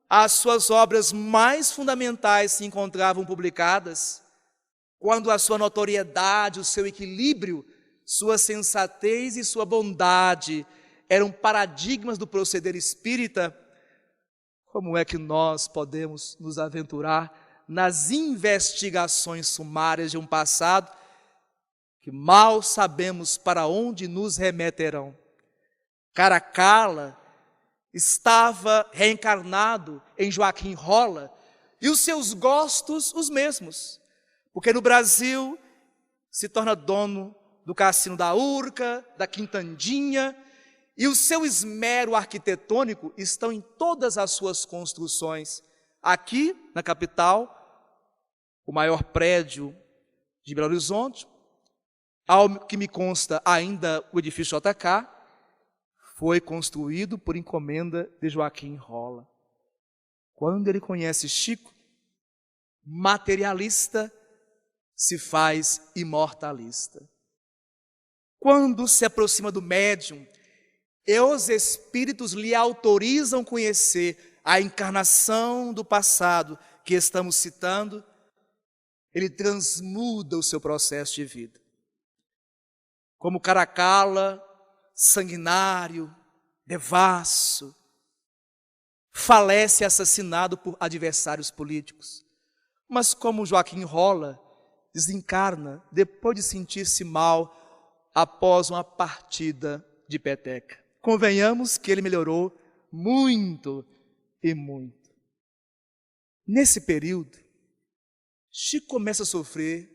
as suas obras mais fundamentais se encontravam publicadas, quando a sua notoriedade, o seu equilíbrio, sua sensatez e sua bondade eram paradigmas do proceder espírita, como é que nós podemos nos aventurar nas investigações sumárias de um passado que mal sabemos para onde nos remeterão? Caracalla estava reencarnado em Joaquim Rolla e os seus gostos os mesmos, porque no Brasil se torna dono do Cassino da Urca, da Quintandinha, e o seu esmero arquitetônico estão em todas as suas construções. Aqui, na capital, o maior prédio de Belo Horizonte, ao que me consta ainda o edifício JK, foi construído por encomenda de Joaquim Rolla. Quando ele conhece Chico, materialista se faz imortalista. Quando se aproxima do médium, e os espíritos lhe autorizam conhecer a encarnação do passado que estamos citando, ele transmuda o seu processo de vida. Como Caracalla, sanguinário, devasso, falece assassinado por adversários políticos. Mas como Joaquim Rolla desencarna depois de sentir-se mal após uma partida de peteca. Convenhamos que ele melhorou muito e muito. Nesse período, Chico começa a sofrer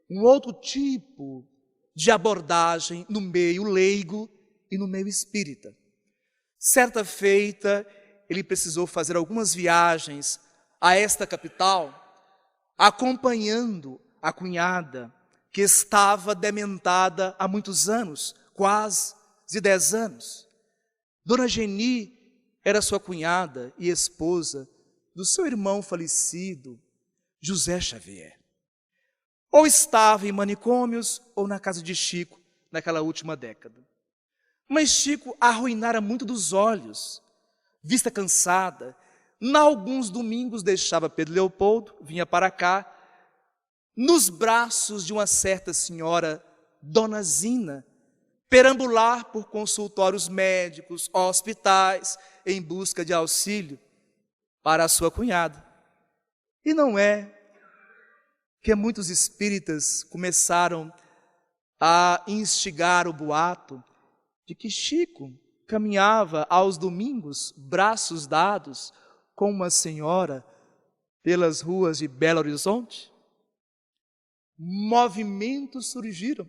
um outro tipo de abordagem no meio leigo e no meio espírita. Certa feita, ele precisou fazer algumas viagens a esta capital, acompanhando a cunhada, que estava dementada há muitos anos, quase 10 anos. Dona Geni era sua cunhada e esposa do seu irmão falecido, José Xavier. Ou estava em manicômios ou na casa de Chico, naquela última década. Mas Chico arruinara muito dos olhos, vista cansada. Alguns domingos deixava Pedro Leopoldo, vinha para cá, nos braços de uma certa senhora, Dona Zina, perambular por consultórios médicos, hospitais, em busca de auxílio para a sua cunhada. E não é que muitos espíritas começaram a instigar o boato de que Chico caminhava aos domingos, braços dados, com uma senhora pelas ruas de Belo Horizonte? Movimentos surgiram.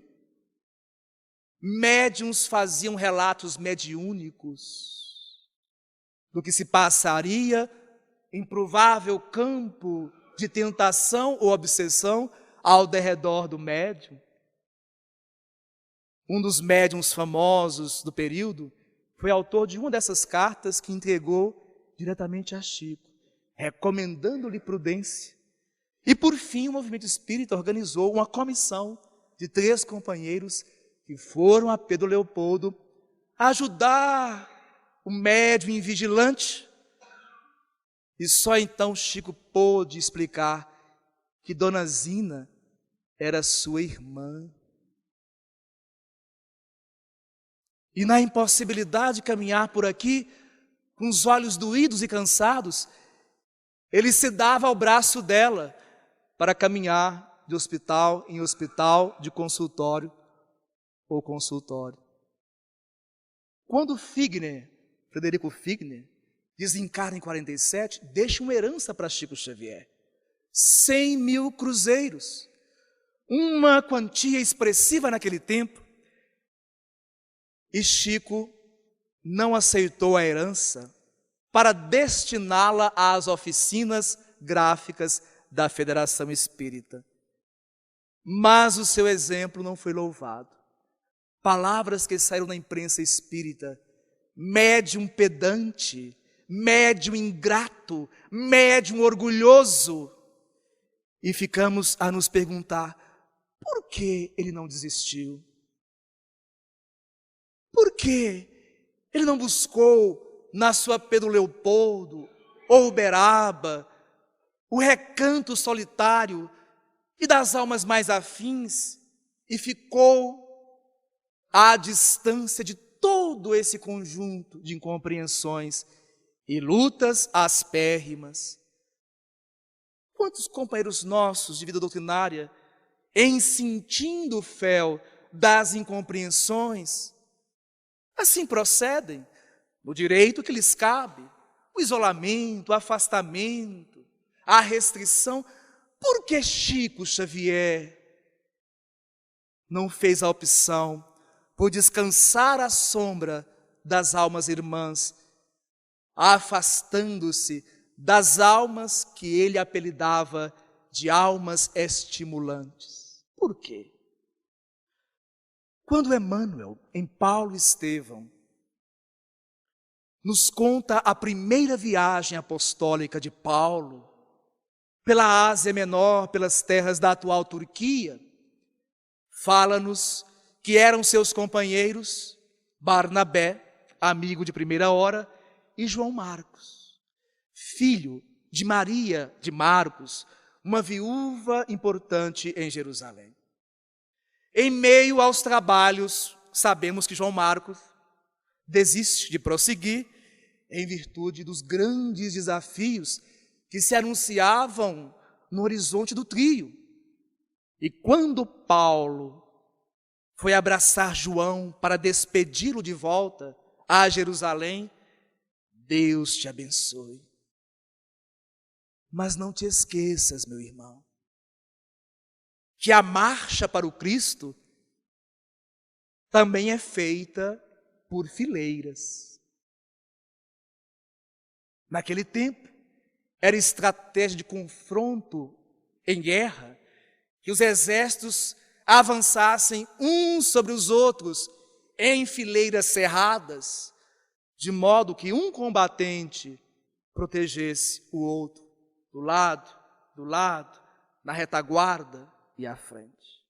Médiuns faziam relatos mediúnicos do que se passaria em provável campo de tentação ou obsessão ao derredor do médium. Um dos médiuns famosos do período foi autor de uma dessas cartas que entregou diretamente a Chico, recomendando-lhe prudência. E por fim o movimento espírita organizou uma comissão de 3 companheiros que foram a Pedro Leopoldo ajudar o médium invigilante. E só então Chico pôde explicar que Dona Zina era sua irmã. E na impossibilidade de caminhar por aqui, com os olhos doídos e cansados, ele se dava ao braço dela para caminhar de hospital em hospital, de consultório ou consultório. Quando Frederico Figner, desencarna em 47, deixa uma herança para Chico Xavier. 100.000 cruzeiros, uma quantia expressiva naquele tempo. E Chico não aceitou a herança para destiná-la às oficinas gráficas da Federação Espírita. Mas o seu exemplo não foi louvado. Palavras que saíram na imprensa espírita: médium pedante, médium ingrato, médium orgulhoso. E ficamos a nos perguntar, por que ele não desistiu? Por que ele não buscou na sua Pedro Leopoldo ou Uberaba o recanto solitário e das almas mais afins e ficou à distância de todo esse conjunto de incompreensões e lutas aspérrimas? Quantos companheiros nossos de vida doutrinária, em sentindo o fel das incompreensões, assim procedem no direito que lhes cabe, o isolamento, o afastamento, a restrição? Por que Chico Xavier não fez a opção por descansar à sombra das almas irmãs, afastando-se das almas que ele apelidava de almas estimulantes? Por quê? Quando Emmanuel, em Paulo e Estevão, nos conta a primeira viagem apostólica de Paulo pela Ásia Menor, pelas terras da atual Turquia, fala-nos que eram seus companheiros Barnabé, amigo de primeira hora, e João Marcos, filho de Maria de Marcos, uma viúva importante em Jerusalém. Em meio aos trabalhos, sabemos que João Marcos desiste de prosseguir em virtude dos grandes desafios que se anunciavam no horizonte do trio. E quando Paulo foi abraçar João para despedi-lo de volta a Jerusalém, Deus te abençoe. Mas não te esqueças, meu irmão, que a marcha para o Cristo também é feita por fileiras. Naquele tempo, era estratégia de confronto em guerra, que os exércitos avançassem uns sobre os outros em fileiras cerradas, de modo que um combatente protegesse o outro do lado, na retaguarda e à frente.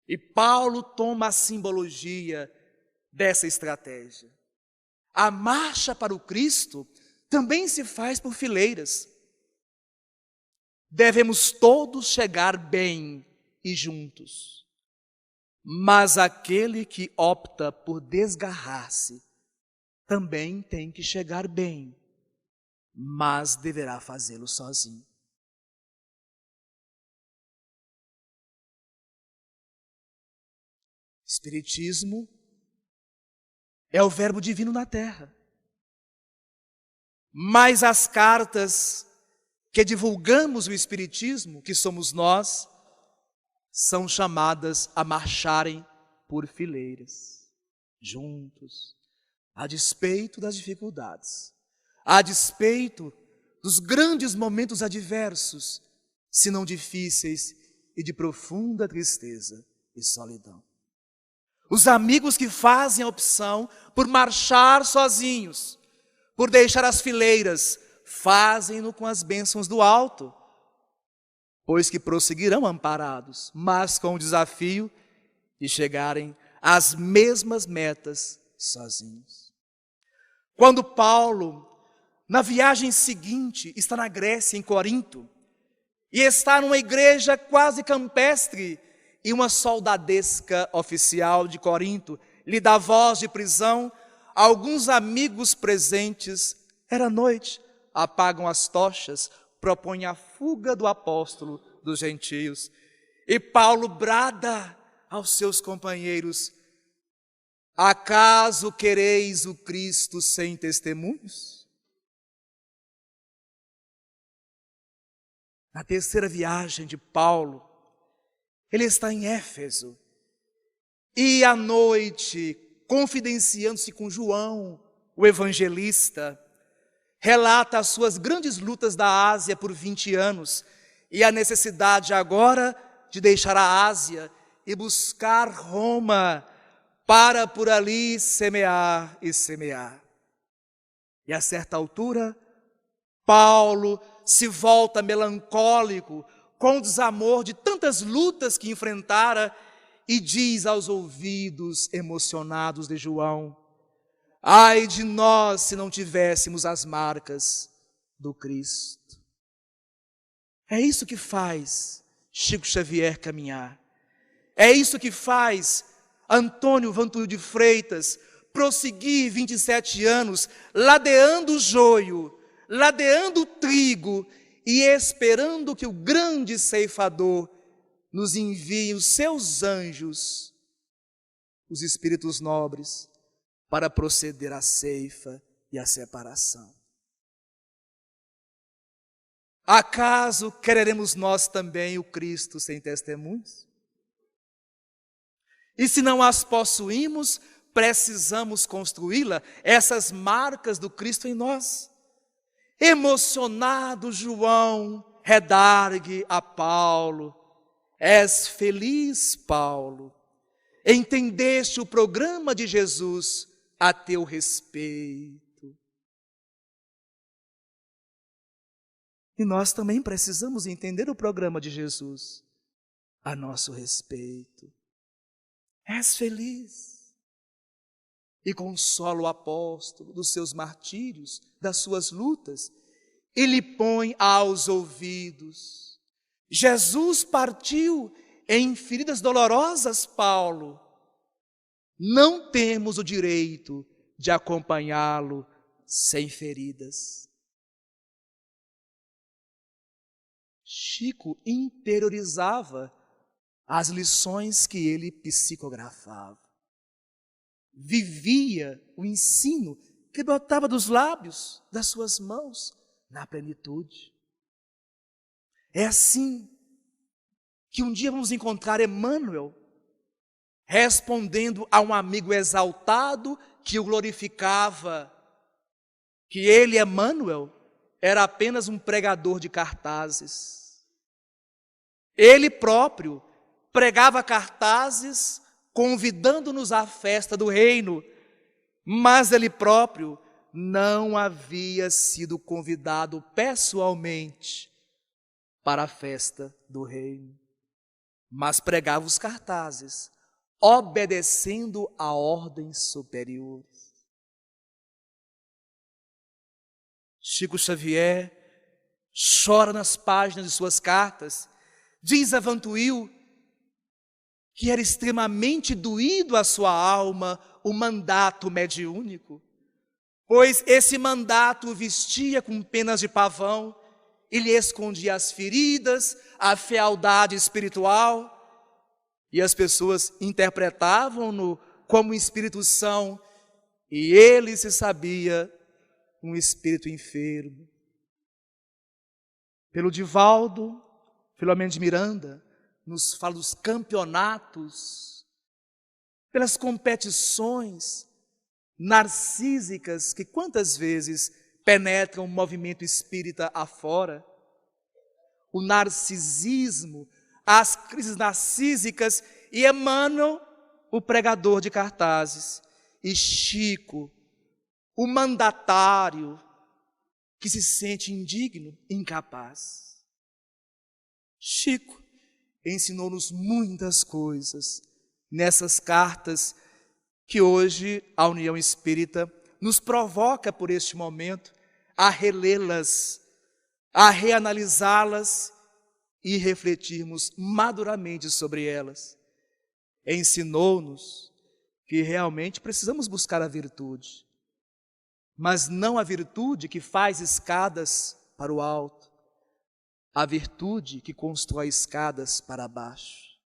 E Paulo toma a simbologia dessa estratégia. A marcha para o Cristo também se faz por fileiras. Devemos todos chegar bem e juntos. Mas aquele que opta por desgarrar-se também tem que chegar bem, mas deverá fazê-lo sozinho. Espiritismo é o verbo divino na terra. Mas as cartas que divulgamos o Espiritismo, que somos nós, são chamadas a marcharem por fileiras, juntos, a despeito das dificuldades, a despeito dos grandes momentos adversos, se não difíceis e de profunda tristeza e solidão. Os amigos que fazem a opção por marchar sozinhos, por deixar as fileiras, fazem-no com as bênçãos do alto, pois que prosseguirão amparados, mas com o desafio de chegarem às mesmas metas sozinhos. Quando Paulo, na viagem seguinte, está na Grécia, em Corinto, e está numa igreja quase campestre, e uma soldadesca oficial de Corinto lhe dá voz de prisão, alguns amigos presentes, era noite, apagam as tochas, propõem a fuga do apóstolo dos gentios. E Paulo brada aos seus companheiros: acaso quereis o Cristo sem testemunhos? Na terceira viagem de Paulo, ele está em Éfeso, e à noite, confidenciando-se com João, o evangelista, relata as suas grandes lutas da Ásia por 20 anos e a necessidade agora de deixar a Ásia e buscar Roma para por ali semear e semear. E a certa altura, Paulo se volta melancólico com o desamor de tantas lutas que enfrentara, e diz aos ouvidos emocionados de João: ai de nós se não tivéssemos as marcas do Cristo. É isso que faz Chico Xavier caminhar. É isso que faz Antônio Vantuil de Freitas prosseguir 27 anos, ladeando o joio, ladeando o trigo e esperando que o grande ceifador nos envie os seus anjos, os espíritos nobres, para proceder à ceifa e à separação. Acaso quereremos nós também o Cristo sem testemunhos? E se não as possuímos, precisamos construí-la, essas marcas do Cristo em nós. Emocionado, João redargue a Paulo: és feliz, Paulo, entendeste o programa de Jesus a teu respeito. E nós também precisamos entender o programa de Jesus a nosso respeito. És feliz. E consola o apóstolo dos seus martírios, das suas lutas. Ele põe aos ouvidos: Jesus partiu em feridas dolorosas, Paulo. Não temos o direito de acompanhá-lo sem feridas. Chico interiorizava as lições que ele psicografava. Vivia o ensino que brotava dos lábios, das suas mãos, na plenitude. É assim que um dia vamos encontrar Emmanuel respondendo a um amigo exaltado que o glorificava, que ele, Emmanuel, era apenas um pregador de cartazes. Ele próprio pregava cartazes convidando-nos à festa do reino, mas ele próprio não havia sido convidado pessoalmente para a festa do reino, mas pregava os cartazes, obedecendo a ordens superiores. Chico Xavier chora nas páginas de suas cartas, diz a Vantuil que era extremamente doído à sua alma o mandato mediúnico, pois esse mandato vestia com penas de pavão e lhe escondia as feridas, a fealdade espiritual, e as pessoas interpretavam-no como um espírito são, e ele se sabia um espírito enfermo. Pelo Divaldo Filomeno de Miranda, nos fala dos campeonatos, pelas competições narcísicas que quantas vezes penetram o movimento espírita afora. O narcisismo, as crises narcísicas, e Emmanuel, o pregador de cartazes, e Chico, o mandatário que se sente indigno, incapaz. Chico ensinou-nos muitas coisas nessas cartas que hoje a União Espírita nos provoca por este momento a relê-las, a reanalisá-las e refletirmos maduramente sobre elas. Ensinou-nos que realmente precisamos buscar a virtude, mas não a virtude que faz escadas para o alto, a virtude que constrói escadas para baixo,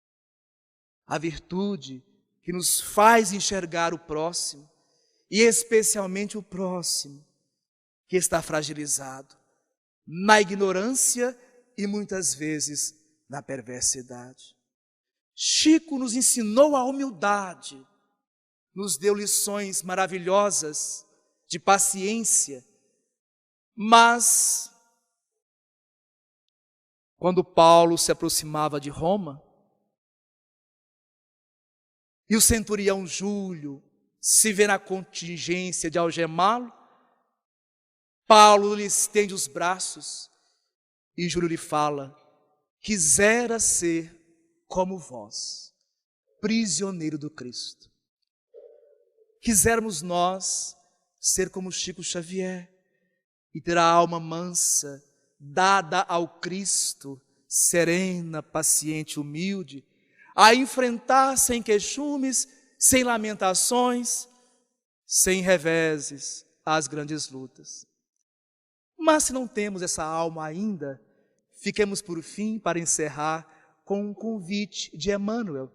a virtude que nos faz enxergar o próximo, e especialmente o próximo que está fragilizado na ignorância e muitas vezes na perversidade. Chico nos ensinou a humildade, nos deu lições maravilhosas de paciência, mas quando Paulo se aproximava de Roma, e o centurião Júlio se vê na contingência de algemá-lo, Paulo lhe estende os braços e Júlio lhe fala quisera ser como vós, prisioneiro do Cristo. Quisermos nós ser como Chico Xavier e ter a alma mansa, dada ao Cristo, serena, paciente, humilde, a enfrentar sem queixumes, sem lamentações, sem reveses, as grandes lutas. Mas se não temos essa alma ainda, fiquemos por fim, para encerrar, com um convite de Emmanuel,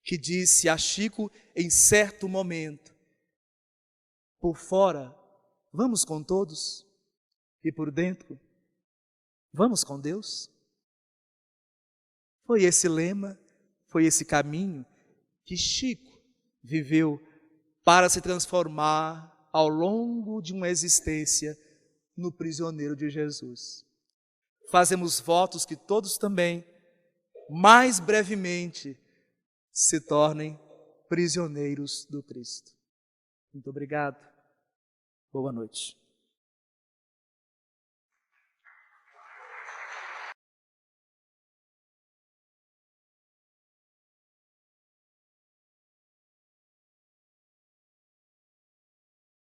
que disse a Chico em certo momento: por fora, vamos com todos, e por dentro, vamos com Deus. Foi esse lema, foi esse caminho que Chico viveu para se transformar ao longo de uma existência no prisioneiro de Jesus. Fazemos votos que todos também, mais brevemente, se tornem prisioneiros do Cristo. Muito obrigado. Boa noite.